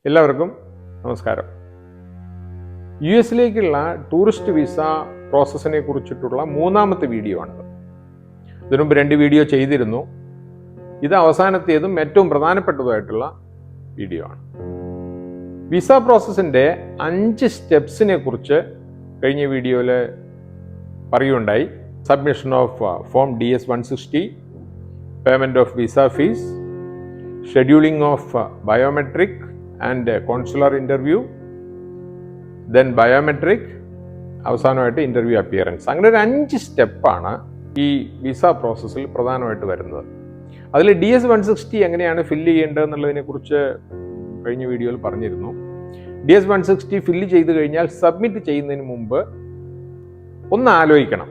എല്ലാവർക്കും നമസ്കാരം. U എസിലേക്കുള്ള tourist visa പ്രോസസ്സിനെ കുറിച്ചിട്ടുള്ള മൂന്നാമത്തെ വീഡിയോ ആണിത്. ഇതിനുമുമ്പ് 2 വീഡിയോ ചെയ്തിരുന്നു. ഇത് അവസാനത്തേതും ഏറ്റവും പ്രധാനപ്പെട്ടതുമായിട്ടുള്ള വീഡിയോ ആണ്. വിസ പ്രോസസ്സിൻ്റെ 5 സ്റ്റെപ്സിനെ കുറിച്ച് കഴിഞ്ഞ വീഡിയോയിൽ പറയുകയുണ്ടായി. Submission of form DS-160, payment of visa fees, scheduling of biometric and consular interview, then biometric, അവസാനമായിട്ട് ഇൻ്റർവ്യൂ അപ്പിയറൻസ്. അങ്ങനെ ഒരു 5 സ്റ്റെപ്പാണ് ഈ വിസ പ്രോസസ്സിൽ പ്രധാനമായിട്ട് വരുന്നത്. അതിൽ DS-160 എങ്ങനെയാണ് ഫില്ല് ചെയ്യേണ്ടത് എന്നുള്ളതിനെ കുറിച്ച് കഴിഞ്ഞ വീഡിയോയിൽ പറഞ്ഞിരുന്നു. DS-160 ഫില്ല് ചെയ്ത് കഴിഞ്ഞാൽ സബ്മിറ്റ് ചെയ്യുന്നതിന് മുമ്പ് ഒന്ന് ആലോചിക്കണം,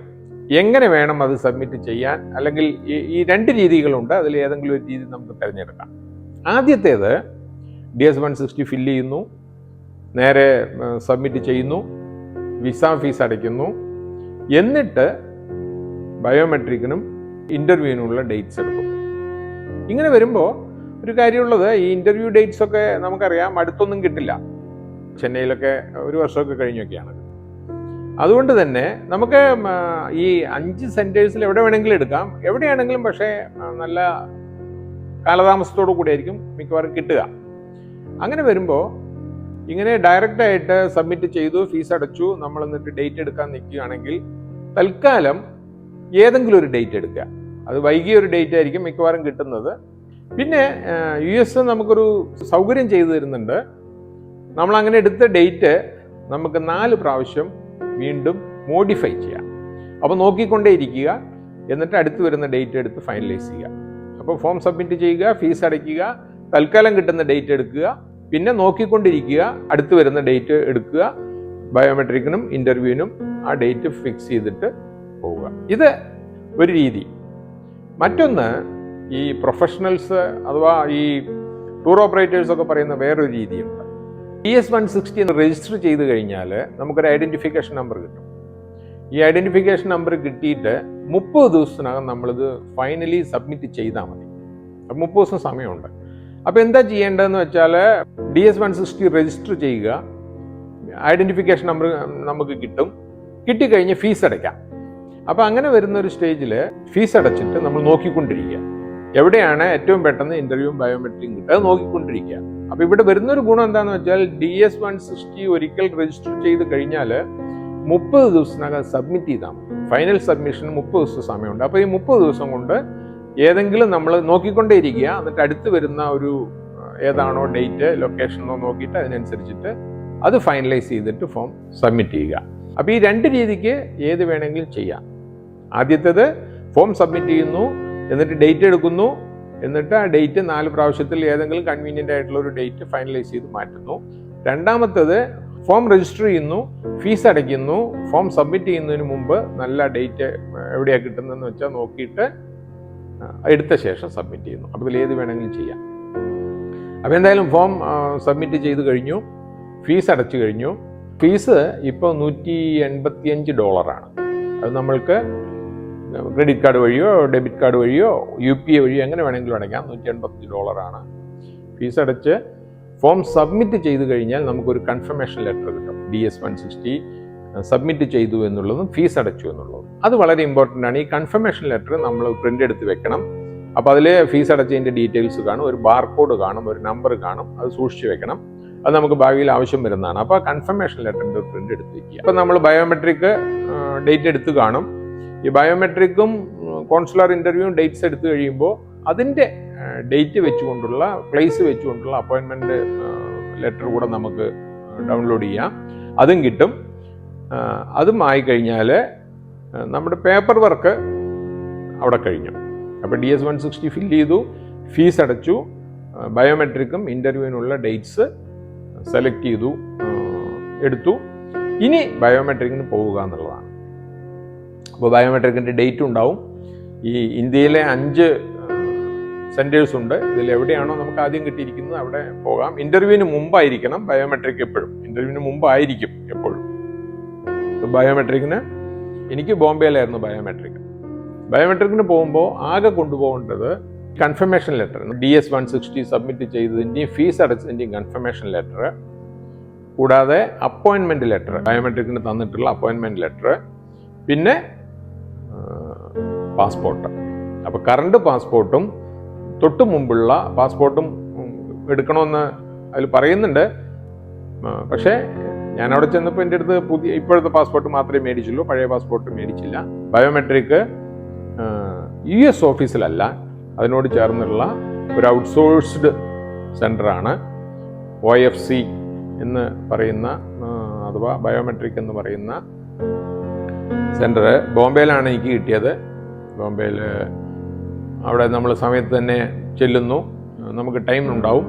എങ്ങനെ വേണം അത് സബ്മിറ്റ് ചെയ്യാൻ. അല്ലെങ്കിൽ ഈ 2 രീതികളുണ്ട്, അതിൽ ഏതെങ്കിലും ഒരു രീതി നമുക്ക് തിരഞ്ഞെടുക്കാം. ആദ്യത്തേത് DS-160 ഫില്ല് ചെയ്യുന്നു, നേരെ സബ്മിറ്റ് ചെയ്യുന്നു, വിസ ഫീസ് അടയ്ക്കുന്നു, എന്നിട്ട് ബയോമെട്രിക്കിനും ഇൻ്റർവ്യൂവിനുള്ള ഡേറ്റ്സ് എടുക്കും. ഇങ്ങനെ വരുമ്പോൾ ഒരു കാര്യമുള്ളത്, ഈ ഇൻ്റർവ്യൂ ഡേറ്റ്സ് ഒക്കെ നമുക്കറിയാം അടുത്തൊന്നും കിട്ടില്ല. ചെന്നൈയിലൊക്കെ 1 വർഷമൊക്കെ കഴിഞ്ഞൊക്കെയാണ്. അതുകൊണ്ട് തന്നെ നമുക്ക് ഈ 5 സെൻറ്റേഴ്സിൽ എവിടെ വേണമെങ്കിലും എടുക്കാം, എവിടെയാണെങ്കിലും. പക്ഷേ നല്ല കാലതാമസത്തോടു കൂടി ആയിരിക്കും മിക്കവാറും കിട്ടുക. അങ്ങനെ വരുമ്പോൾ ഇങ്ങനെ ഡയറക്റ്റായിട്ട് സബ്മിറ്റ് ചെയ്തു, ഫീസ് അടച്ചു, നമ്മൾ എന്നിട്ട് ഡേറ്റ് എടുക്കാൻ നിൽക്കുകയാണെങ്കിൽ തൽക്കാലം ഏതെങ്കിലും ഒരു ഡേറ്റ് എടുക്കുക. അത് വൈകിയ ഒരു ഡേറ്റ് ആയിരിക്കും മിക്കവാറും കിട്ടുന്നത്. പിന്നെ US നമുക്കൊരു സൗകര്യം ചെയ്തു തരുന്നുണ്ട്. നമ്മൾ അങ്ങനെ എടുത്ത ഡേറ്റ് നമുക്ക് 4 പ്രാവശ്യം വീണ്ടും മോഡിഫൈ ചെയ്യാം. അപ്പോൾ നോക്കിക്കൊണ്ടേ ഇരിക്കുക, എന്നിട്ട് അടുത്ത് വരുന്ന ഡേറ്റ് എടുത്ത് ഫൈനലൈസ് ചെയ്യുക. അപ്പോൾ ഫോം സബ്മിറ്റ് ചെയ്യുക, ഫീസ് അടയ്ക്കുക, തൽക്കാലം കിട്ടുന്ന ഡേറ്റ് എടുക്കുക, പിന്നെ നോക്കിക്കൊണ്ടിരിക്കുക, അടുത്ത് വരുന്ന ഡേറ്റ് എടുക്കുക, ബയോമെട്രിക്കിനും ഇൻ്റർവ്യൂവിനും ആ ഡേറ്റ് ഫിക്സ് ചെയ്തിട്ട് പോവുക. ഇത് ഒരു രീതി. മറ്റൊന്ന്, ഈ പ്രൊഫഷണൽസ് അഥവാ ഈ ടൂർ ഓപ്പറേറ്റേഴ്സ് ഒക്കെ പറയുന്ന വേറൊരു രീതിയുണ്ട്. DS-160 രജിസ്റ്റർ ചെയ്ത് കഴിഞ്ഞാൽ നമുക്കൊരു ഐഡൻറ്റിഫിക്കേഷൻ നമ്പർ കിട്ടും. ഈ ഐഡൻറ്റിഫിക്കേഷൻ നമ്പർ കിട്ടിയിട്ട് 30 ദിവസത്തിനകം നമ്മളിത് ഫൈനലി സബ്മിറ്റ് ചെയ്താൽ മതി. അപ്പം 30 ദിവസം സമയമുണ്ട്. അപ്പോൾ എന്താ ചെയ്യേണ്ടതെന്ന് വെച്ചാൽ DS-160 രജിസ്റ്റർ ചെയ്യുക, ഐഡൻറ്റിഫിക്കേഷൻ നമ്പർ നമുക്ക് കിട്ടും, കിട്ടിക്കഴിഞ്ഞ് ഫീസ് അടയ്ക്കാം. അപ്പോൾ അങ്ങനെ വരുന്നൊരു സ്റ്റേജിൽ ഫീസ് അടച്ചിട്ട് നമ്മൾ നോക്കിക്കൊണ്ടിരിക്കുക, എവിടെയാണ് ഏറ്റവും പെട്ടെന്ന് ഇൻ്റർവ്യൂവും ബയോമെട്രിക്കും കിട്ടുക, അത് നോക്കിക്കൊണ്ടിരിക്കുക. അപ്പോൾ ഇവിടെ വരുന്നൊരു ഗുണം എന്താണെന്ന് വെച്ചാൽ DS-160 ഒരിക്കൽ രജിസ്റ്റർ ചെയ്ത് കഴിഞ്ഞാൽ 30 ദിവസത്തിനകം സബ്മിറ്റ് ചെയ്താൽ മതി. ഫൈനൽ സബ്മിഷന് 30 ദിവസം സമയമുണ്ട്. അപ്പോൾ ഈ 30 ദിവസം കൊണ്ട് ഏതെങ്കിലും നമ്മൾ നോക്കിക്കൊണ്ടേയിരിക്കുക, എന്നിട്ട് അടുത്ത് വരുന്ന ഒരു ഏതാണോ ഡേറ്റ്, ലൊക്കേഷനോ നോക്കിയിട്ട് അതിനനുസരിച്ചിട്ട് അത് ഫൈനലൈസ് ചെയ്തിട്ട് ഫോം സബ്മിറ്റ് ചെയ്യുക. അപ്പോൾ ഈ 2 രീതിക്ക് ഏത് വേണമെങ്കിലും ചെയ്യാം. ആദ്യത്തേത് ഫോം സബ്മിറ്റ് ചെയ്യുന്നു, എന്നിട്ട് ഡേറ്റ് എടുക്കുന്നു, എന്നിട്ട് ആ ഡേറ്റ് 4 പ്രാവശ്യത്തിൽ ഏതെങ്കിലും കൺവീനിയൻ്റ് ആയിട്ടുള്ള ഒരു ഡേറ്റ് ഫൈനലൈസ് ചെയ്ത് മാറ്റുന്നു. രണ്ടാമത്തേത് ഫോം രജിസ്റ്റർ ചെയ്യുന്നു, ഫീസ് അടയ്ക്കുന്നു, ഫോം സബ്മിറ്റ് ചെയ്യുന്നതിന് മുമ്പ് നല്ല ഡേറ്റ് എവിടെയാണ് കിട്ടുന്നതെന്ന് വെച്ചാൽ നോക്കിയിട്ട് എടുത്ത ശേഷം സബ്മിറ്റ് ചെയ്യുന്നു. അപ്പോൾ ഇതിൽ ഏത് വേണമെങ്കിലും ചെയ്യാം. അപ്പോൾ എന്തായാലും ഫോം സബ്മിറ്റ് ചെയ്ത് കഴിഞ്ഞു, ഫീസ് അടച്ചു കഴിഞ്ഞു. ഫീസ് ഇപ്പോൾ $185. അത് നമ്മൾക്ക് ക്രെഡിറ്റ് കാർഡ് വഴിയോ ഡെബിറ്റ് കാർഡ് വഴിയോ UPI വഴിയോ എങ്ങനെ വേണമെങ്കിലും അടയ്ക്കാം. $185 ഫീസ് അടച്ച് ഫോം സബ്മിറ്റ് ചെയ്ത് കഴിഞ്ഞാൽ നമുക്കൊരു കൺഫർമേഷൻ ലെറ്റർ കിട്ടും. DS-160 സബ്മിറ്റ് ചെയ്തു എന്നുള്ളതും ഫീസ് അടച്ചു എന്നുള്ളതും. അത് വളരെ ഇമ്പോർട്ടൻ്റ് ആണ്. ഈ കൺഫർമേഷൻ ലെറ്റർ നമ്മൾ പ്രിൻ്റ് എടുത്ത് വെക്കണം. അപ്പോൾ അതിൽ ഫീസ് അടച്ചതിൻ്റെ ഡീറ്റെയിൽസ് കാണും, ഒരു ബാർകോഡ് കാണും, ഒരു നമ്പർ കാണും. അത് സൂക്ഷിച്ച് വെക്കണം. അത് നമുക്ക് ഭാവിയിൽ ആവശ്യം വരുന്നതാണ്. അപ്പോൾ കൺഫർമേഷൻ ലെറ്ററിൻ്റെ പ്രിൻ്റ് എടുത്ത് വയ്ക്കുക. അപ്പോൾ നമ്മൾ ബയോമെട്രിക് ഡേറ്റ് എടുത്ത് കാണും. ഈ ബയോമെട്രിക്കും കോൺസുലർ ഇൻ്റർവ്യൂവും ഡേറ്റ്സ് എടുത്തു കഴിയുമ്പോൾ അതിൻ്റെ ഡേറ്റ് വെച്ചുകൊണ്ടുള്ള, പ്ലേസ് വെച്ചുകൊണ്ടുള്ള അപ്പോയിൻമെൻറ്റ് ലെറ്റർ കൂടെ നമുക്ക് ഡൗൺലോഡ് ചെയ്യാം. അതും കിട്ടും. അതും ആയിക്കഴിഞ്ഞാൽ നമ്മുടെ പേപ്പർ വർക്ക് അവിടെ കഴിഞ്ഞു. അപ്പോൾ DS-160 ഫില്ല് ചെയ്തു, ഫീസ് അടച്ചു, ബയോമെട്രിക്കും ഇൻ്റർവ്യൂവിനുള്ള ഡേറ്റ്സ് സെലക്ട് ചെയ്തു, എടുത്തു. ഇനി ബയോമെട്രിക്കിന് പോവുക എന്നുള്ളതാണ്. അപ്പോൾ ബയോമെട്രിക്കിൻ്റെ ഡേറ്റ് ഉണ്ടാവും. ഈ ഇന്ത്യയിലെ 5 സെൻറ്റേഴ്സ് ഉണ്ട്. ഇതിൽ എവിടെയാണോ നമുക്ക് ആദ്യം കിട്ടിയിരിക്കുന്നത് അവിടെ പോകാം. ഇൻ്റർവ്യൂവിന് മുമ്പായിരിക്കണം ബയോമെട്രിക്. എപ്പോഴും ഇൻ്റർവ്യൂവിന് മുമ്പായിരിക്കും എപ്പോഴും ബയോമെട്രിക്കിന്. എനിക്ക് ബോംബെയിലായിരുന്നു ബയോമെട്രിക്. ബയോമെട്രിക്കിന് പോകുമ്പോൾ ആകെ കൊണ്ടുപോകേണ്ടത് കൺഫർമേഷൻ ലെറ്റർ DS-160 സബ്മിറ്റ് ചെയ്തതിൻ്റെയും ഫീസ് അടച്ചതിൻ്റെയും കൺഫർമേഷൻ ലെറ്റർ, കൂടാതെ അപ്പോയിൻമെൻറ്റ് ലെറ്റർ, ബയോമെട്രിക്കിന് തന്നിട്ടുള്ള അപ്പോയിൻമെൻറ്റ് ലെറ്റർ, പിന്നെ പാസ്പോർട്ട്. അപ്പോൾ കറണ്ട് പാസ്പോർട്ടും തൊട്ട് മുമ്പുള്ള പാസ്പോർട്ടും എടുക്കണമെന്ന് അതിൽ പറയുന്നുണ്ട്. പക്ഷേ ഞാൻ അവിടെ ചെന്നപ്പോൾ എൻ്റെ അടുത്ത് ഇപ്പോഴത്തെ പാസ്പോർട്ട് മാത്രമേ മേടിച്ചുള്ളൂ, പഴയ പാസ്പോർട്ട് മേടിച്ചില്ല. ബയോമെട്രിക് US ഓഫീസിലല്ല, അതിനോട് ചേർന്നുള്ള ഒരു ഔട്ട്സോഴ്സ്ഡ് സെൻ്ററാണ് OFC എന്ന് പറയുന്ന, അഥവാ ബയോമെട്രിക് എന്ന് പറയുന്ന സെൻ്റർ. ബോംബെയിലാണ് എനിക്ക് കിട്ടിയത്. ബോംബെയിൽ അവിടെ നമ്മൾ സമയത്ത് തന്നെ ചെല്ലുന്നു, നമുക്ക് ടൈം ഉണ്ടാവും.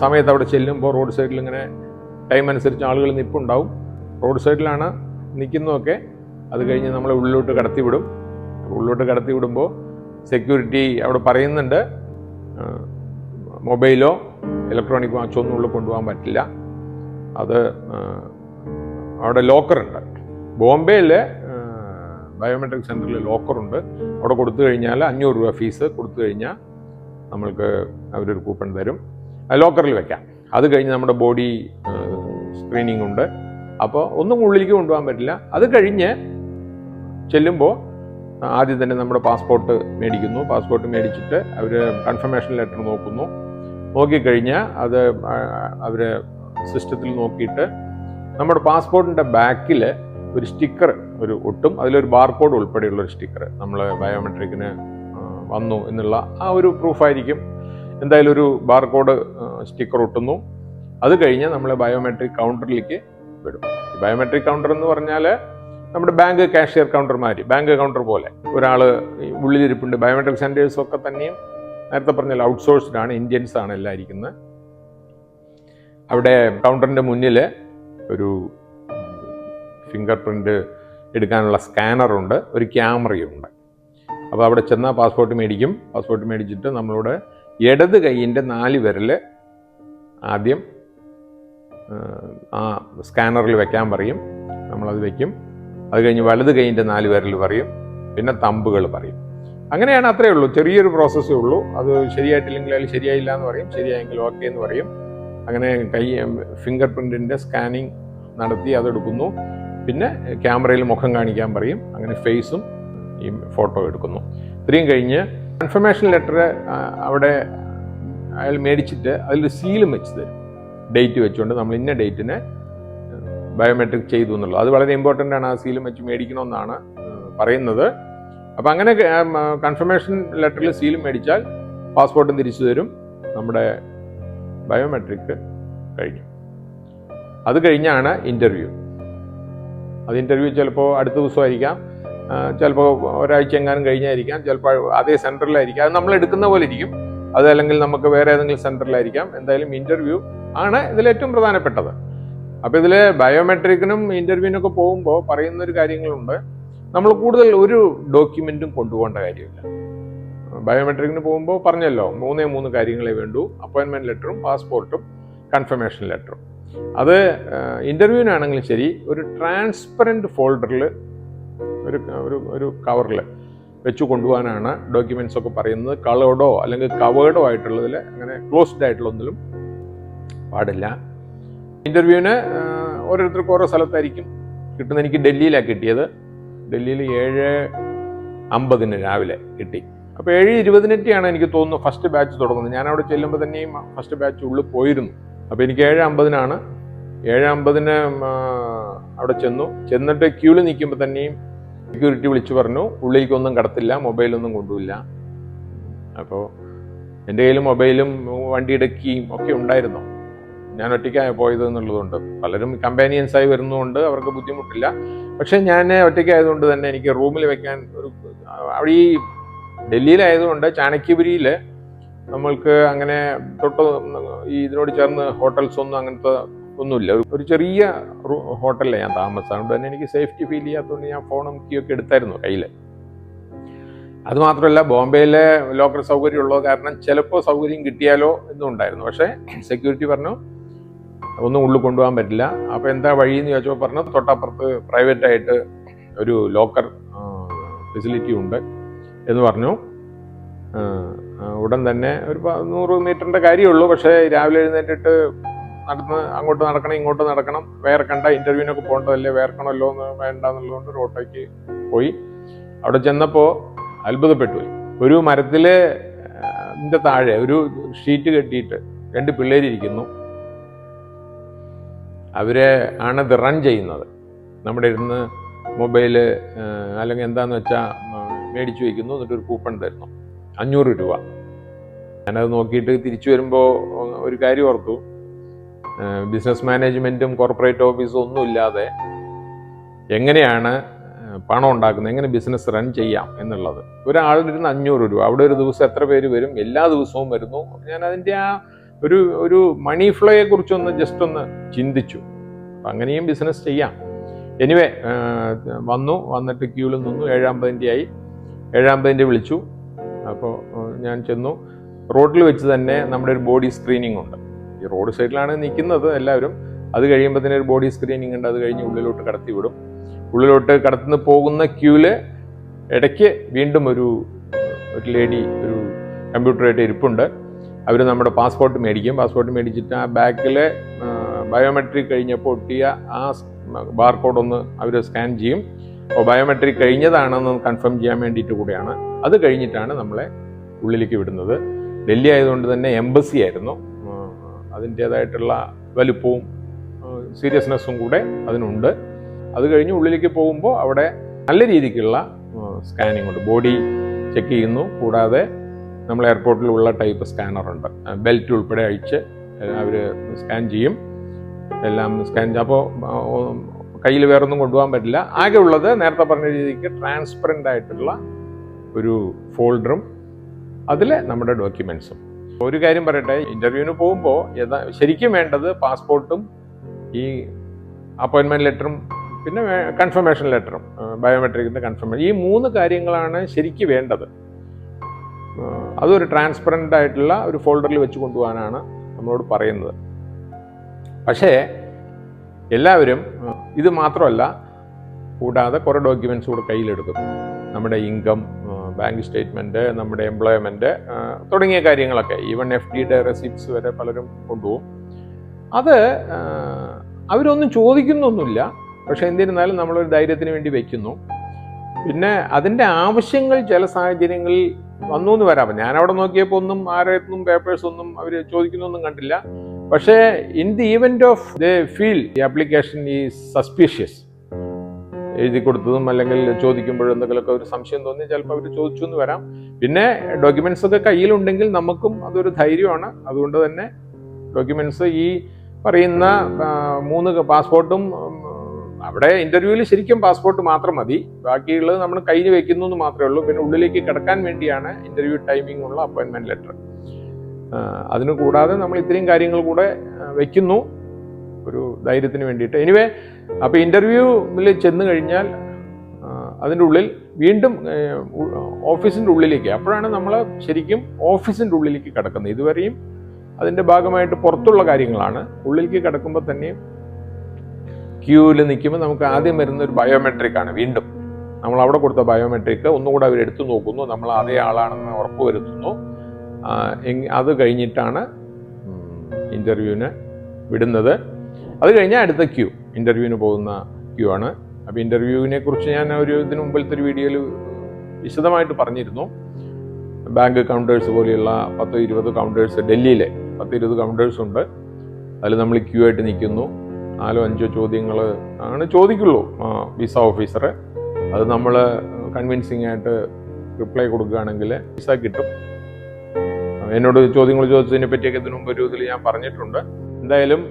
സമയത്ത് അവിടെ ചെല്ലുമ്പോൾ റോഡ് സൈഡിൽ ഇങ്ങനെ ടൈം അനുസരിച്ച് ആളുകൾ നിൽപ്പുണ്ടാവും. റോഡ് സൈഡിലാണ് നിൽക്കുന്നതൊക്കെ. അത് കഴിഞ്ഞ് നമ്മളെ ഉള്ളിലോട്ട് കടത്തിവിടും. ഉള്ളിലോട്ട് കടത്തിവിടുമ്പോൾ സെക്യൂരിറ്റി അവിടെ പറയുന്നുണ്ട്, മൊബൈലോ ഇലക്ട്രോണിക് വാച്ചോ ഒന്നും ഉള്ളിൽ കൊണ്ടുപോകാൻ പറ്റില്ല. അത് അവിടെ ലോക്കറുണ്ട്. ബോംബെയിൽ ബയോമെട്രിക് സെൻറ്ററിൽ ലോക്കറുണ്ട്. അവിടെ കൊടുത്തു കഴിഞ്ഞാൽ 500 രൂപ ഫീസ് കൊടുത്തു കഴിഞ്ഞാൽ നമ്മൾക്ക് അവരൊരു കൂപ്പൺ തരും. ലോക്കറിൽ വെക്കാം. അത് കഴിഞ്ഞ് നമ്മുടെ ബോഡി സ്ക്രീനിങ് ഉണ്ട്. അപ്പോൾ ഒന്നും ഉള്ളിലേക്ക് കൊണ്ടുപോകാൻ പറ്റില്ല. അത് കഴിഞ്ഞ് ചെല്ലുമ്പോൾ ആദ്യം തന്നെ നമ്മുടെ പാസ്പോർട്ട് മേടിക്കുന്നു. പാസ്പോർട്ട് മേടിച്ചിട്ട് അവർ കൺഫർമേഷൻ ലെറ്റർ നോക്കുന്നു. നോക്കിക്കഴിഞ്ഞാൽ അത് അവർ സിസ്റ്റത്തിൽ നോക്കിയിട്ട് നമ്മുടെ പാസ്പോർട്ടിൻ്റെ ബാക്കിൽ ഒരു സ്റ്റിക്കർ ഒരു ഒട്ടും, അതിലൊരു ബാർകോഡ് ഉൾപ്പെടെയുള്ളൊരു സ്റ്റിക്കർ, നമ്മൾ ബയോമെട്രിക്കിന് വന്നു എന്നുള്ള ആ ഒരു പ്രൂഫായിരിക്കും. എന്തായാലും ഒരു ബാർകോഡ് സ്റ്റിക്കർ ഒട്ടുന്നു. അത് കഴിഞ്ഞ് നമ്മൾ ബയോമെട്രിക് കൗണ്ടറിലേക്ക് വിടും. ബയോമെട്രിക് കൗണ്ടർ എന്ന് പറഞ്ഞാൽ നമ്മുടെ ബാങ്ക് കാഷ്യർ കൗണ്ടർമാർ, ബാങ്ക് കൗണ്ടർ പോലെ ഒരാൾ ഉള്ളിലിരിപ്പുണ്ട്. ബയോമെട്രിക് സെൻറ്റേഴ്സൊക്കെ തന്നെയും നേരത്തെ പറഞ്ഞാൽ ഔട്ട്സോഴ്സ്ഡ് ആണ്, ഇന്ത്യൻസ് ആണ് എല്ലാം ഇരിക്കുന്നത്. അവിടെ കൗണ്ടറിൻ്റെ മുന്നിൽ ഒരു ഫിംഗർ പ്രിൻ്റ് എടുക്കാനുള്ള സ്കാനറുണ്ട്, ഒരു ക്യാമറയുണ്ട്. അപ്പോൾ അവിടെ ചെന്നാൽ പാസ്പോർട്ട് മേടിക്കും. പാസ്പോർട്ട് മേടിച്ചിട്ട് നമ്മളോട് ഇടത് കൈയിൻ്റെ 4 വിരൽ ആദ്യം ആ സ്കാനറിൽ വെക്കാൻ പറയും. നമ്മളത് വെക്കും. അത് കഴിഞ്ഞ് വലത് കൈയിൻ്റെ 4 വിരൽ പറയും. പിന്നെ തമ്പുകൾ പറയും. അങ്ങനെയാണ്, അത്രയേ ഉള്ളൂ. ചെറിയൊരു പ്രോസസ്സേ ഉള്ളൂ. അത് ശരിയായിട്ടില്ലെങ്കിൽ അതിൽ ശരിയായില്ല എന്ന് പറയും, ശരിയായെങ്കിൽ ഓക്കെ എന്ന് പറയും. അങ്ങനെ ഫിംഗർ പ്രിൻറ്റിൻ്റെ സ്കാനിങ് നടത്തി അതെടുക്കുന്നു. പിന്നെ ക്യാമറയിൽ മുഖം കാണിക്കാൻ പറയും. അങ്ങനെ ഫേസും ഈ ഫോട്ടോ എടുക്കുന്നു. ഇത്രയും കഴിഞ്ഞ് കൺഫർമേഷൻ ലെറ്റർ അവിടെ അയാൾ മേടിച്ചിട്ട് അതിൽ സീലും വെച്ച് തരും, ഡേറ്റ് വെച്ചുകൊണ്ട് നമ്മൾ ഇന്ന ഡേറ്റിന് ബയോമെട്രിക് ചെയ്തു എന്നുള്ളത്. അത് വളരെ ഇമ്പോർട്ടൻ്റ് ആണ്. ആ സീലും വെച്ച് മേടിക്കണമെന്നാണ് പറയുന്നത്. അപ്പം അങ്ങനെ കൺഫർമേഷൻ ലെറ്ററിൽ സീലും മേടിച്ചാൽ പാസ്പോർട്ടും തിരിച്ചു തരും. നമ്മുടെ ബയോമെട്രിക് കഴിഞ്ഞു. അത് കഴിഞ്ഞാണ് ഇൻ്റർവ്യൂ. അത് ഇൻ്റർവ്യൂ ചിലപ്പോൾ അടുത്ത ദിവസമായിരിക്കാം, ചിലപ്പോൾ ഒരാഴ്ച എങ്ങാനും കഴിഞ്ഞായിരിക്കാം, ചിലപ്പോൾ അതേ സെൻറ്ററിലായിരിക്കാം. അത് നമ്മൾ എടുക്കുന്ന പോലെ ഇരിക്കും. അത് അല്ലെങ്കിൽ നമുക്ക് വേറെ ഏതെങ്കിലും സെൻറ്ററിലായിരിക്കാം. എന്തായാലും ഇൻ്റർവ്യൂ ആണ് ഇതിലേറ്റവും പ്രധാനപ്പെട്ടത്. അപ്പോൾ ഇതിൽ ബയോമെട്രിക്കിനും ഇൻ്റർവ്യൂവിനൊക്കെ പോകുമ്പോൾ പറയുന്നൊരു കാര്യങ്ങളുണ്ട്. നമ്മൾ കൂടുതൽ ഒരു ഡോക്യുമെൻറ്റും കൊണ്ടുപോകേണ്ട കാര്യമില്ല. ബയോമെട്രിക്കിന് പോകുമ്പോൾ പറഞ്ഞല്ലോ 3 കാര്യങ്ങളെ വേണ്ടൂ: അപ്പോയിൻമെൻറ്റ് ലെറ്ററും പാസ്പോർട്ടും കൺഫർമേഷൻ ലെറ്ററും. അത് ഇൻ്റർവ്യൂവിനാണെങ്കിലും ശരി, ഒരു ട്രാൻസ്പെറൻറ്റ് ഫോൾഡറിൽ ഒരു കവറിൽ വെച്ച് കൊണ്ടുപോകാനാണ് ഡോക്യുമെൻറ്റ്സ് ഒക്കെ പറയുന്നത്. കളേർഡോ അല്ലെങ്കിൽ കവേർഡോ ആയിട്ടുള്ളതിൽ, അങ്ങനെ ക്ലോസ്ഡ് ആയിട്ടുള്ള ഒന്നിലും പാടില്ല. ഇൻ്റർവ്യൂവിന് ഓരോരുത്തർക്കും ഓരോ സ്ഥലത്തായിരിക്കും കിട്ടുന്നത്. എനിക്ക് ഡൽഹിയിലാണ് കിട്ടിയത്. ഡൽഹിയിൽ 7:50 രാവിലെ കിട്ടി. അപ്പോൾ 7:20 എനിക്ക് തോന്നുന്നു ഫസ്റ്റ് ബാച്ച് തുടങ്ങുന്നത്. ഞാൻ അവിടെ ചെല്ലുമ്പോൾ തന്നെയും ഫസ്റ്റ് ബാച്ച് ഉള്ളിൽ പോയിരുന്നു. അപ്പോൾ എനിക്ക് 7:50 7:50 അവിടെ ചെന്നിട്ട് ക്യൂവിൽ നിൽക്കുമ്പോൾ തന്നെയും സെക്യൂരിറ്റി വിളിച്ചു പറഞ്ഞു, ഉള്ളിലേക്കൊന്നും കടത്തില്ല, മൊബൈലൊന്നും കൊണ്ടുപോയില്ല. അപ്പോൾ എൻ്റെ കയ്യിൽ മൊബൈലും വണ്ടിയുടെ കീയും ഒക്കെ ഉണ്ടായിരുന്നു. ഞാൻ ഒറ്റയ്ക്കാണ് പോയത് എന്നുള്ളതുകൊണ്ട്, പലരും കമ്പാനിയൻസായി വരുന്നതുകൊണ്ട് അവർക്ക് ബുദ്ധിമുട്ടില്ല. പക്ഷേ ഞാൻ ഒറ്റയ്ക്കായതുകൊണ്ട് തന്നെ എനിക്ക് റൂമിൽ വെക്കാൻ അവിടെ ഈ ഡൽഹിയിലായതുകൊണ്ട് ചാണക്യപുരിയിൽ നമ്മൾക്ക് അങ്ങനെ തൊട്ട് ഈ ഇതിനോട് ചേർന്ന് ഹോട്ടൽസ് ഒന്നും അങ്ങനത്തെ ഒന്നുമില്ല. ഒരു ചെറിയ ഹോട്ടലിലാണ് ഞാൻ താമസം. അതുകൊണ്ട് തന്നെ എനിക്ക് സേഫ്റ്റി ഫീൽ ചെയ്യാത്തതുകൊണ്ട് ഞാൻ ഫോണും കീയൊക്കെ എടുത്തായിരുന്നു കയ്യിൽ. അതുമാത്രമല്ല, ബോംബെയിലെ ലോക്കൽ സൗകര്യം ഉള്ളത് കാരണം ചിലപ്പോൾ സൗകര്യം കിട്ടിയാലോ എന്നും ഉണ്ടായിരുന്നു. പക്ഷേ സെക്യൂരിറ്റി പറഞ്ഞു ഒന്നും ഉള്ളിൽ കൊണ്ടുപോകാൻ പറ്റില്ല. അപ്പോൾ എന്താ വഴിയെന്ന് ചോദിച്ചപ്പോൾ പറഞ്ഞു, തൊട്ടപ്പുറത്ത് പ്രൈവറ്റായിട്ട് ഒരു ലോക്കർ ഫെസിലിറ്റി ഉണ്ട് എന്ന് പറഞ്ഞു. ഉടൻ തന്നെ ഒരു 100 മീറ്ററിൻ്റെ കാര്യമുള്ളൂ. പക്ഷേ രാവിലെ എഴുന്നേറ്റിട്ട് അങ്ങോട്ട് നടക്കണം ഇങ്ങോട്ട് നടക്കണം, വേർക്കണ്ട, ഇൻ്റർവ്യൂവിനൊക്കെ പോകേണ്ടതല്ലേ, വേർക്കണമല്ലോ എന്ന് വേണ്ട എന്നുള്ളതുകൊണ്ട് ഒരു ഓട്ടോയ്ക്ക് പോയി. അവിടെ ചെന്നപ്പോൾ അത്ഭുതപ്പെട്ടു. ഒരു മരത്തിലെ താഴെ ഒരു ഷീറ്റ് കെട്ടിയിട്ട് 2 പിള്ളേരിയ്ക്കുന്നു. അവരെ ആണിത് റൺ ചെയ്യുന്നത്. നമ്മുടെ ഇരുന്ന് മൊബൈല് അല്ലെങ്കിൽ എന്താണെന്ന് വെച്ചാൽ മേടിച്ചു വയ്ക്കുന്നു, എന്നിട്ടൊരു കൂപ്പൺ തരുന്നു 500 രൂപ. ഞാനത് നോക്കിയിട്ട് തിരിച്ചു വരുമ്പോൾ ഒരു കാര്യം ഓർത്തു. ബിസിനസ് മാനേജ്മെൻറ്റും കോർപ്പറേറ്റ് ഓഫീസും ഒന്നും ഇല്ലാതെ എങ്ങനെയാണ് പണം ഉണ്ടാക്കുന്നത്, എങ്ങനെ ബിസിനസ് റൺ ചെയ്യാം എന്നുള്ളത്. ഒരാളിരുന്ന് 500 രൂപ. അവിടെ ഒരു ദിവസം എത്ര പേര് വരും? എല്ലാ ദിവസവും വരുന്നു. ഞാൻ അതിൻ്റെ ആ ഒരു മണി ഫ്ലോയെ കുറിച്ചൊന്ന് ജസ്റ്റ് ഒന്ന് ചിന്തിച്ചു. അപ്പം അങ്ങനെയും ബിസിനസ് ചെയ്യാം. എനിവേ വന്നിട്ട് ക്യൂവിൽ നിന്നു. 7:50 ആയി. 7:50 വിളിച്ചു. അപ്പോൾ ഞാൻ ചെന്നു. റോഡിൽ വെച്ച് തന്നെ നമ്മുടെ ഒരു ബോഡി സ്ക്രീനിങ് ഉണ്ട്. ഈ റോഡ് സൈഡിലാണ് നിൽക്കുന്നത് എല്ലാവരും. അത് കഴിയുമ്പോൾ തന്നെ ഒരു ബോഡി സ്ക്രീനിങ് ഉണ്ട്. അത് കഴിഞ്ഞ് ഉള്ളിലോട്ട് കടത്തി വിടും. ഉള്ളിലോട്ട് കടത്തുനിന്ന് പോകുന്ന ക്യൂവില് ഇടയ്ക്ക് വീണ്ടും ഒരു ലേഡി ഒരു കമ്പ്യൂട്ടറായിട്ട് ഇരിപ്പുണ്ട്. അവർ നമ്മുടെ പാസ്പോർട്ട് മേടിക്കും. പാസ്പോർട്ട് മേടിച്ചിട്ട് ആ ബാക്കിൽ ബയോമെട്രിക് കഴിഞ്ഞപ്പോൾ ഒട്ടിയ ആ ബാർകോഡ് ഒന്ന് അവർ സ്കാൻ ചെയ്യും. അപ്പോൾ ബയോമെട്രിക് കഴിഞ്ഞതാണെന്ന് കൺഫേം ചെയ്യാൻ വേണ്ടിയിട്ട് കൂടെയാണ്. അത് കഴിഞ്ഞിട്ടാണ് നമ്മളെ ഉള്ളിലേക്ക് വിടുന്നത്. ഡൽഹി ആയതുകൊണ്ട് തന്നെ എംബസി ആയിരുന്നു. അതിൻ്റേതായിട്ടുള്ള വലുപ്പവും സീരിയസ്നെസ്സും കൂടെ അതിനുണ്ട്. അത് കഴിഞ്ഞ് ഉള്ളിലേക്ക് പോകുമ്പോൾ അവിടെ നല്ല രീതിക്കുള്ള സ്കാനിങ് ഉണ്ട്. ബോഡി ചെക്ക് ചെയ്യുന്നു. കൂടാതെ നമ്മൾ എയർപോർട്ടിലുള്ള ടൈപ്പ് സ്കാനറുണ്ട്. ബെൽറ്റ് ഉൾപ്പെടെ അഴിച്ച് അവർ സ്കാൻ ചെയ്യും. എല്ലാം സ്കാൻ ചെയ്യും. അപ്പോൾ കയ്യിൽ വേറൊന്നും കൊണ്ടുപോകാൻ പറ്റില്ല. ആകെ ഉള്ളത് നേരത്തെ പറഞ്ഞ രീതിക്ക് ട്രാൻസ്പെറൻ്റ് ആയിട്ടുള്ള ഒരു ഫോൾഡറും അതിൽ നമ്മുടെ ഡോക്യുമെൻസും. ഒരു കാര്യം പറയട്ടെ, ഇൻ്റർവ്യൂവിന് പോകുമ്പോൾ ശരിക്കും വേണ്ടത് പാസ്പോർട്ടും ഈ അപ്പോയിൻമെൻറ്റ് ലെറ്ററും പിന്നെ കൺഫർമേഷൻ ലെറ്ററും ബയോമെട്രിക്കിൻ്റെ കൺഫർമേഷൻ, ഈ 3 കാര്യങ്ങളാണ് ശരിക്കും വേണ്ടത്. അതൊരു ട്രാൻസ്പെറൻ്റ് ആയിട്ടുള്ള ഒരു ഫോൾഡറിൽ വെച്ച് കൊണ്ടുപോകാനാണ് നമ്മളോട് പറയുന്നത്. പക്ഷേ എല്ലാവരും ഇത് മാത്രമല്ല, കൂടാതെ കുറേ ഡോക്യുമെൻറ്റ്സ് കൂടെ കയ്യിലെടുക്കും. നമ്മുടെ ഇൻകം, ബാങ്ക് സ്റ്റേറ്റ്മെൻറ്റ്, നമ്മുടെ എംപ്ലോയ്മെൻറ്റ് തുടങ്ങിയ കാര്യങ്ങളൊക്കെ, ഈവൻ FDയുടെ റെസിപ്റ്റ്സ് വരെ പലരും കൊണ്ടുപോകും. അത് അവരൊന്നും ചോദിക്കുന്നൊന്നുമില്ല. പക്ഷെ എന്നിരുന്നാലും നമ്മളൊരു ധൈര്യത്തിന് വേണ്ടി വയ്ക്കുന്നു. പിന്നെ അതിൻ്റെ ആവശ്യങ്ങൾ ചില സാഹചര്യങ്ങളിൽ വന്നു എന്ന് വരാം. ഞാനവിടെ നോക്കിയപ്പോൾ ഒന്നും ആരെയൊന്നും പേപ്പേഴ്സ് ഒന്നും അവർ ചോദിക്കുന്നൊന്നും കണ്ടില്ല. പക്ഷേ in the event of they feel the application is suspicious, എഴുതി കൊടുത്തതും അല്ലെങ്കിൽ ചോദിക്കുമ്പോഴും എന്തെങ്കിലുമൊക്കെ ഒരു സംശയം തോന്നി ചിലപ്പോൾ അവർ ചോദിച്ചു എന്ന് വരാം. പിന്നെ ഡോക്യുമെന്റ്സ് ഒക്കെ കയ്യിലുണ്ടെങ്കിൽ നമുക്കും അതൊരു ധൈര്യമാണ്. അതുകൊണ്ട് തന്നെ ഡോക്യുമെന്റ്സ് ഈ പറയുന്ന 3 പാസ്പോർട്ടും, അവിടെ ഇന്റർവ്യൂവിൽ ശരിക്കും പാസ്പോർട്ട് മാത്രം മതി, ബാക്കിയുള്ളത് നമ്മൾ കയ്യിൽ വെക്കുന്നു എന്ന് മാത്രമേ ഉള്ളൂ. പിന്നെ ഉള്ളിലേക്ക് കിടക്കാൻ വേണ്ടിയാണ് ഇന്റർവ്യൂ ടൈമിംഗ് ഉള്ള അപ്പോയിൻമെന്റ് ലെറ്റർ. അതിന് കൂടാതെ നമ്മൾ ഇത്രയും കാര്യങ്ങൾ കൂടെ വെക്കുന്നു ഒരു ധൈര്യത്തിന് വേണ്ടിയിട്ട്. എനിവേ, അപ്പോൾ ഇന്റർവ്യൂവിൽ ചെന്ന് കഴിഞ്ഞാൽ അതിൻ്റെ ഉള്ളിൽ വീണ്ടും ഓഫീസിൻ്റെ ഉള്ളിലേക്ക്, അപ്പോഴാണ് നമ്മൾ ശരിക്കും ഓഫീസിൻ്റെ ഉള്ളിലേക്ക് കിടക്കുന്നത്. ഇതുവരെയും അതിൻ്റെ ഭാഗമായിട്ട് പുറത്തുള്ള കാര്യങ്ങളാണ്. ഉള്ളിലേക്ക് കിടക്കുമ്പോൾ തന്നെയും ക്യൂവിൽ നിൽക്കുമ്പോൾ നമുക്ക് ആദ്യം വരുന്ന ഒരു ബയോമെട്രിക് ആണ്. വീണ്ടും നമ്മൾ അവിടെ കൊടുത്ത ബയോമെട്രിക് ഒന്നുകൂടെ അവരെടുത്തു നോക്കുന്നു, നമ്മൾ അതേ ആളാണെന്ന് ഉറപ്പ് വരുത്തുന്നു. അത് കഴിഞ്ഞിട്ടാണ് ഇൻ്റർവ്യൂവിന് വിടുന്നത്. അത് കഴിഞ്ഞാൽ അടുത്ത ക്യൂ, ഇൻ്റർവ്യൂവിന് പോകുന്ന ക്യൂ ആണ്. അപ്പോൾ ഇൻ്റർവ്യൂവിനെ കുറിച്ച് ഞാൻ ഇതിന് മുമ്പിലത്തെ ഒരു വീഡിയോയിൽ വിശദമായിട്ട് പറഞ്ഞിരുന്നു. ബാങ്ക് കൗണ്ടേഴ്സ് പോലെയുള്ള 10-20 കൗണ്ടേഴ്സ്, ഡൽഹിയിലെ 10-20 കൗണ്ടേഴ്സ് ഉണ്ട്. അതിൽ നമ്മൾ ക്യൂ ആയിട്ട് നിൽക്കുന്നു. 4-5 ചോദ്യങ്ങൾ ആണ് ചോദിക്കുള്ളൂ വിസ ഓഫീസർ. അത് നമ്മൾ കൺവിൻസിങ് ആയിട്ട് റിപ്ലൈ കൊടുക്കുകയാണെങ്കിൽ വിസ കിട്ടും. എന്നോട് ചോദ്യങ്ങൾ ചോദിച്ചതിനെ പറ്റിയൊക്കെ ഇതിനു മുമ്പ് ഒരു ഇതിൽ ഞാൻ പറഞ്ഞിട്ടുണ്ട്. എന്തായാലും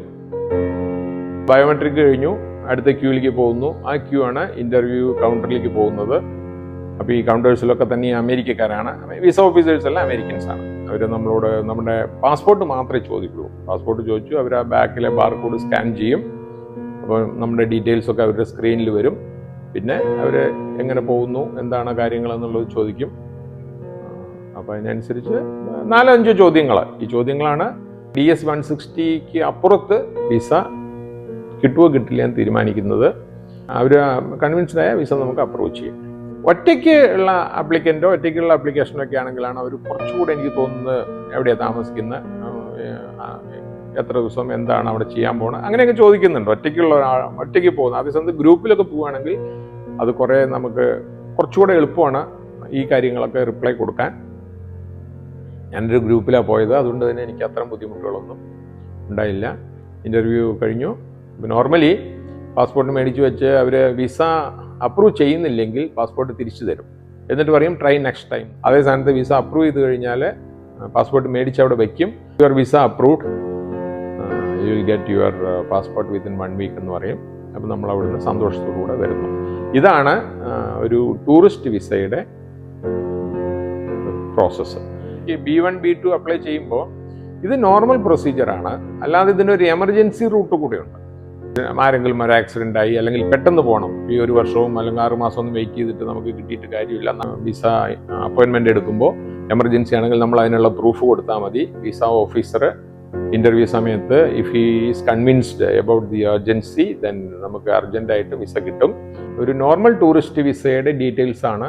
ബയോമെട്രിക് കഴിഞ്ഞു, അടുത്ത ക്യൂവിലേക്ക് പോകുന്നു. ആ ക്യൂ ആണ് ഇൻ്റർവ്യൂ കൗണ്ടറിലേക്ക് പോകുന്നത്. അപ്പോൾ ഈ കൗണ്ടേഴ്സിലൊക്കെ തന്നെ അമേരിക്കക്കാരാണ്. വിസ ഓഫീസേഴ്സ് എല്ലാം അമേരിക്കൻസ് ആണ്. അവർ നമ്മളോട് നമ്മുടെ പാസ്പോർട്ട് മാത്രമേ ചോദിക്കുള്ളൂ. പാസ്പോർട്ട് ചോദിച്ചു, അവർ ആ ബാക്കിലെ ബാർകോഡ് സ്കാൻ ചെയ്യും. അപ്പോൾ നമ്മുടെ ഡീറ്റെയിൽസൊക്കെ അവരുടെ സ്ക്രീനിൽ വരും. പിന്നെ അവർ എങ്ങനെ പോകുന്നു, എന്താണ് കാര്യങ്ങൾ എന്നുള്ളത് ചോദിക്കും. അപ്പോൾ അതിനനുസരിച്ച് 4-5 ചോദ്യങ്ങൾ. ഈ ചോദ്യങ്ങളാണ് DS 160ക്ക് അപ്പുറത്ത് വിസ കിട്ടുമോ കിട്ടില്ല എന്ന് തീരുമാനിക്കുന്നത്. അവർ കൺവിൻസ്ഡായ വിസ നമുക്ക് അപ്രോച്ച് ചെയ്യും. ഒറ്റയ്ക്ക് ഉള്ള ആപ്ലിക്കൻറ്റോ ഒറ്റയ്ക്കുള്ള ആപ്ലിക്കേഷനോ ഒക്കെ ആണെങ്കിലാണ് അവർ കുറച്ചുകൂടെ എനിക്ക് തോന്നുന്നത് എവിടെയാണ് താമസിക്കുന്നത്, എത്ര ദിവസം എന്താണ് അവിടെ ചെയ്യാൻ പോകുന്നത്, അങ്ങനെയൊക്കെ ചോദിക്കുന്നുണ്ട്. ഒറ്റയ്ക്കുള്ള ഒറ്റയ്ക്ക് പോകുന്നത് അതേസമയത്ത് ഗ്രൂപ്പിലൊക്കെ പോവുകയാണെങ്കിൽ അത് കുറേ നമുക്ക് കുറച്ചുകൂടെ എളുപ്പമാണ് ഈ കാര്യങ്ങളൊക്കെ റിപ്ലൈ കൊടുക്കാൻ. ഞാനൊരു ഗ്രൂപ്പിലാണ് പോയത്, അതുകൊണ്ട് തന്നെ എനിക്ക് അത്തരം ബുദ്ധിമുട്ടുകളൊന്നും ഉണ്ടായില്ല. ഇൻ്റർവ്യൂ കഴിഞ്ഞു. നോർമലി പാസ്പോർട്ട് മേടിച്ച് വെച്ച് അവർ വിസ അപ്രൂവ് ചെയ്യുന്നില്ലെങ്കിൽ പാസ്പോർട്ട് തിരിച്ചു തരും. എന്നിട്ട് പറയും ട്രൈ നെക്സ്റ്റ് ടൈം. അതേ സ്ഥാനത്ത് വിസ അപ്രൂവ് ചെയ്ത് കഴിഞ്ഞാൽ പാസ്പോർട്ട് മേടിച്ച് അവിടെ വയ്ക്കും. Your visa approved, you will get your passport within 1 week എന്ന് പറയും. അപ്പോൾ നമ്മൾ അവിടുന്ന് സന്തോഷത്തോടുകൂടെ വരുന്നു. ഇതാണ് ഒരു ടൂറിസ്റ്റ് വിസയുടെ പ്രോസസ്സ്. ഈ B1 B2 അപ്ലൈ ചെയ്യുമ്പോൾ ഇത് നോർമൽ പ്രൊസീജിയറാണ്, അല്ലാതെ ഇതിനൊരു എമർജൻസി റൂട്ട് കൂടെയുണ്ട്. ആരെങ്കിലും ഒരു ആക്സിഡൻ്റ് ആയി അല്ലെങ്കിൽ പെട്ടെന്ന് പോകണം, ഈ 1 വർഷവും അല്ലെങ്കിൽ 6 മാസം ഒന്നും വെയിറ്റ് ചെയ്തിട്ട് നമുക്ക് കിട്ടിയിട്ട് കാര്യമില്ല. വിസ അപ്പോയിൻമെൻ്റ് എടുക്കുമ്പോൾ എമർജൻസി ആണെങ്കിൽ നമ്മൾ അതിനുള്ള പ്രൂഫ് കൊടുത്താൽ മതി. വിസ ഓഫീസർ ഇൻ്റർവ്യൂ സമയത്ത് if he is convinced about the urgency then നമുക്ക് അർജൻറ്റായിട്ട് വിസ കിട്ടും. ഒരു നോർമൽ ടൂറിസ്റ്റ് വിസയുടെ ഡീറ്റെയിൽസ് ആണ്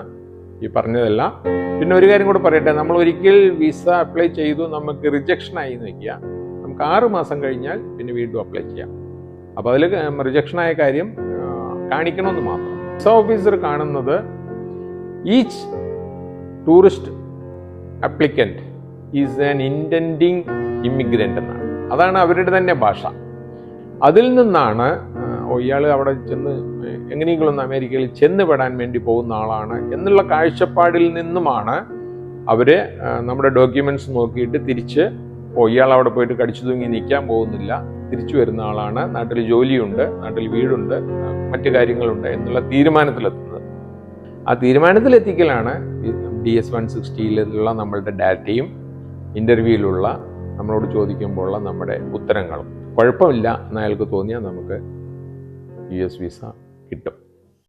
ഈ പറഞ്ഞതെല്ലാം. പിന്നെ ഒരു കാര്യം കൂടെ പറയട്ടെ, നമ്മൾ ഒരിക്കൽ വിസ അപ്ലൈ ചെയ്തു നമുക്ക് റിജക്ഷൻ ആയി എന്ന് വയ്ക്കുക, നമുക്ക് 6 മാസം കഴിഞ്ഞാൽ പിന്നെ വീണ്ടും അപ്ലൈ ചെയ്യാം. അപ്പോൾ അതിൽ റിജക്ഷനായ കാര്യം കാണിക്കണമെന്ന് മാത്രം. വിസ ഓഫീസർ കാണുന്നത് each tourist applicant is an intending immigrant എന്നാണ്. അതാണ് അവരുടെ തന്നെ ഭാഷ. അതിൽ നിന്നാണ് ഇയാൾ അവിടെ ചെന്ന് എങ്ങനെയെങ്കിലും ഒന്ന് അമേരിക്കയിൽ ചെന്നുപെടാൻ വേണ്ടി പോകുന്ന ആളാണ് എന്നുള്ള കാഴ്ചപ്പാടിൽ നിന്നുമാണ് അവർ നമ്മുടെ ഡോക്യുമെൻറ്റ്സ് നോക്കിയിട്ട് തിരിച്ച് ഇയാൾ അവിടെ പോയിട്ട് കടിച്ചു തൂങ്ങി നിൽക്കാൻ പോകുന്നില്ല, തിരിച്ചു വരുന്ന ആളാണ്, നാട്ടിൽ ജോലിയുണ്ട്, നാട്ടിൽ വീടുണ്ട്, മറ്റു കാര്യങ്ങളുണ്ട് എന്നുള്ള തീരുമാനത്തിലെത്തുന്നത്. ആ തീരുമാനത്തിലെത്തിക്കലാണ് DS-160 നമ്മളുടെ ഡാറ്റയും ഇൻ്റർവ്യൂവിലുള്ള നമ്മളോട് ചോദിക്കുമ്പോഴുള്ള നമ്മുടെ ഉത്തരങ്ങളും. കുഴപ്പമില്ല എന്ന് അയാൾക്ക് തോന്നിയാൽ നമുക്ക് US വിസ കിട്ടും.